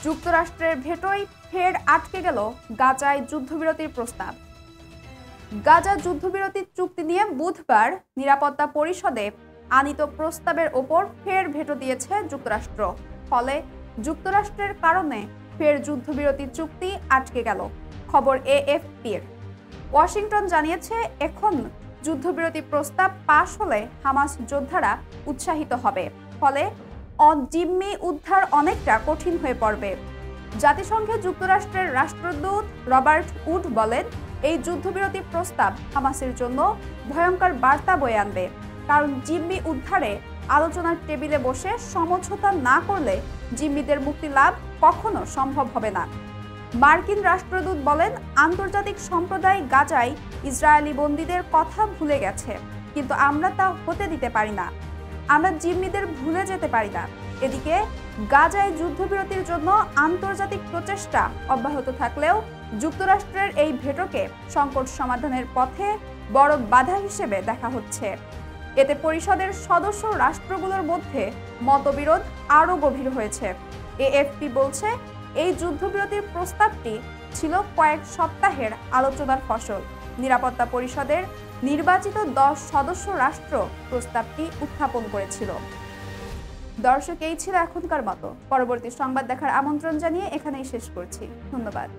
যুক্তরাষ্ট্রের ভেটোয় ফের আটকে গেল গাজায় যুদ্ধবিরতির প্রস্তাব। গাজা যুদ্ধবিরতি চুক্তি নিয়ে বুধবার নিরাপত্তা পরিষদে আনীত প্রস্তাবের ওপর ফের ভেটো দিয়েছে যুক্তরাষ্ট্র। ফলে যুক্তরাষ্ট্রের কারণে ফের যুদ্ধবিরতি চুক্তি আটকে গেল। খবর এএফপির। ওয়াশিংটন জানিয়েছে, এখন যুদ্ধবিরতি প্রস্তাব পাশ হলে হামাস যোদ্ধারা উৎসাহিত হবে, ফলে জিম্মি উদ্ধার অনেকটা কঠিন হয়ে পড়বে। জাতিসংঘে যুক্তরাষ্ট্রের রাষ্ট্রদূত রবার্ট উড বলেন, এই যুদ্ধবিরতি প্রস্তাব হামাসের জন্য ভয়ঙ্কর বার্তা বয়ে আনবে, কারণ জিম্মি উদ্ধারে আলোচনার টেবিলে বসে সমঝোতা না করলে জিম্মিদের মুক্তি লাভ কখনো সম্ভব হবে না। মার্কিন রাষ্ট্রদূত বলেন, আন্তর্জাতিক সম্প্রদায় গাজায় ইসরায়েলি বন্দীদের কথা ভুলে গেছে, কিন্তু আমরা তা হতে দিতে পারি না। আমরা জিম্মিদের ভুলে যেতে পারি না। এদিকে গাজায় যুদ্ধবিরতির জন্য আন্তর্জাতিক প্রচেষ্টা অব্যাহত থাকলেও যুক্তরাষ্ট্রের এই ভেটোকে সংকট সমাধানের পথে বড় বাধা হিসেবে দেখা হচ্ছে। এতে পরিষদের সদস্য রাষ্ট্রগুলোর মধ্যে মতবিরোধ আরও গভীর হয়েছে। এএফপি বলছে, এই যুদ্ধবিরতির প্রস্তাবটি ছিল কয়েক সপ্তাহের আলোচনার ফসল। নিরাপত্তা পরিষদের নির্বাচিত 10 সদস্য রাষ্ট্র প্রস্তাবটি উত্থাপন করেছিল। দর্শক, এই ছিল এখনকার মতো। পরবর্তী সংবাদ দেখার আমন্ত্রণ জানিয়ে এখানেই শেষ করছি। ধন্যবাদ।